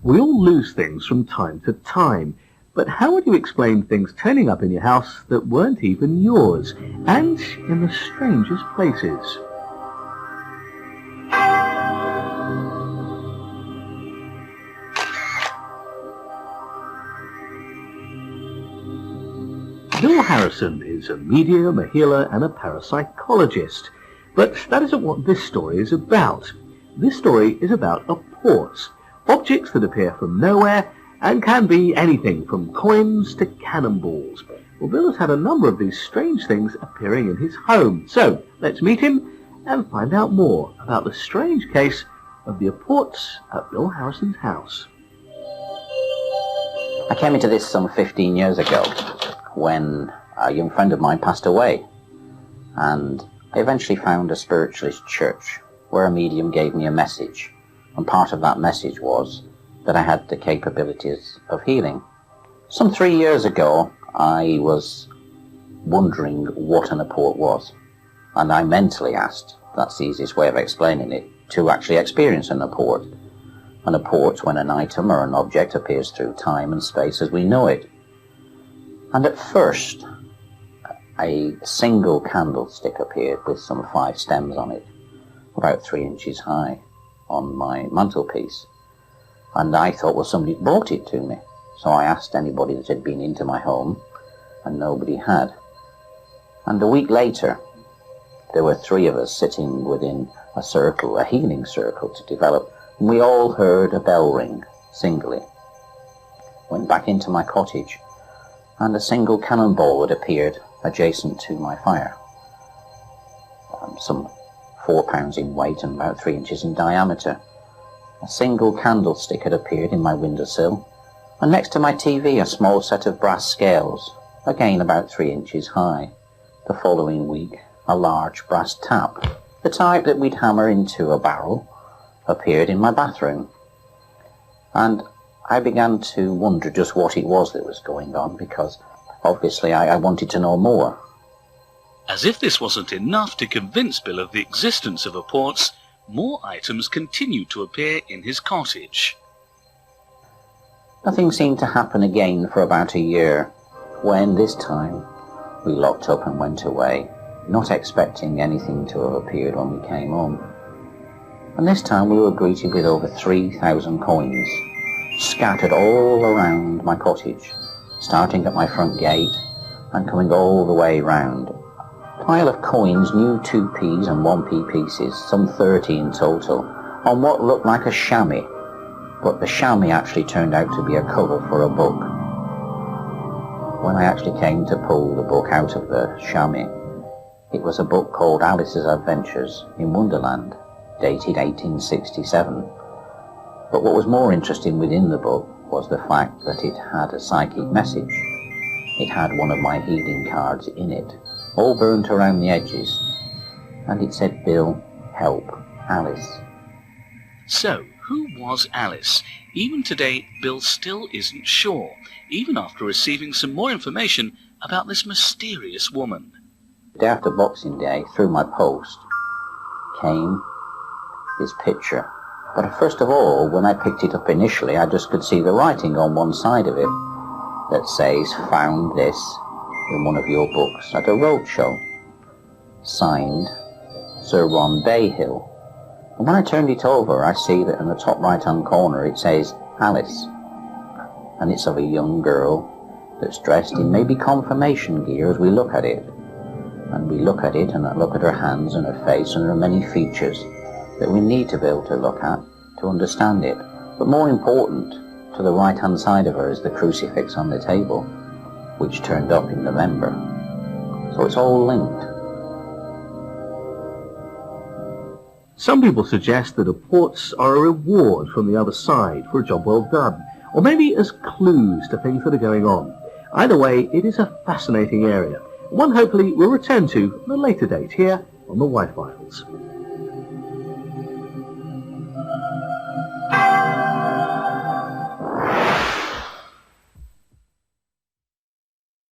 We all lose things from time to time, but how would you explain things turning up in your house that weren't even yours, and in the strangest places? Bill Harrison is a medium, a healer, and a parapsychologist. But that isn't what this story is about. This story is about apports, objects that appear from nowhere and can be anything from coins to cannonballs. Well, Bill has had a number of these strange things appearing in his home. So let's meet him and find out more about the strange case of the apports at Bill Harrison's house. I came into this some 15 years ago when a young friend of mine passed away, and I eventually found a spiritualist church where a medium gave me a message, and part of that message was that I had the capabilities of healing. Some 3 years ago I was wondering what an apport was, and I mentally asked, that's the easiest way of explaining it, to actually experience an apport. An apport when an item or an object appears through time and space as we know it. And at first, a single candlestick appeared with some 5 stems on it, about 3 inches high, on my mantelpiece. And I thought, well, somebody brought it to me. So I asked anybody that had been into my home, and nobody had. And a week later, there were 3 of us sitting within a circle, a healing circle to develop, and we all heard a bell ring, singly. Went back into my cottage, and a single cannonball had appeared adjacent to my fire. Some 4 pounds in weight and about 3 inches in diameter. A single candlestick had appeared in my windowsill, and next to my TV a small set of brass scales, again about 3 inches high. The following week, a large brass tap, the type that we'd hammer into a barrel, appeared in my bathroom. And I began to wonder just what it was that was going on, because obviously I wanted to know more. As if this wasn't enough to convince Bill of the existence of apports, more items continued to appear in his cottage. Nothing seemed to happen again for about a year, when this time we locked up and went away, not expecting anything to have appeared when we came home. And this time we were greeted with over 3,000 coins, scattered all around my cottage, starting at my front gate and coming all the way round. A pile of coins, new 2p and 1p pieces, some 30 in total, on what looked like a chamois, but the chamois actually turned out to be a cover for a book. When I actually came to pull the book out of the chamois, it was a book called Alice's Adventures in Wonderland, dated 1867. But what was more interesting within the book was the fact that it had a psychic message. It had one of my healing cards in it, all burnt around the edges, and it said, "Bill, help Alice." So, who was Alice? Even today, Bill still isn't sure, even after receiving some more information about this mysterious woman. The day after Boxing Day, through my post, came this picture. But first of all, when I picked it up initially, I just could see the writing on one side of it that says, "Found this in one of your books at a roadshow. Signed, Sir Ron Bayhill." And when I turned it over, I see that in the top right-hand corner it says, "Alice." And it's of a young girl that's dressed in maybe confirmation gear as we look at it. And we look at it, and I look at her hands and her face, and there are many features that we need to be able to look at to understand it. But more important, to the right-hand side of her is the crucifix on the table, which turned up in November. So it's all linked. Some people suggest that apports are a reward from the other side for a job well done, or maybe as clues to things that are going on. Either way, it is a fascinating area, one hopefully we'll return to at a later date here on the White Files.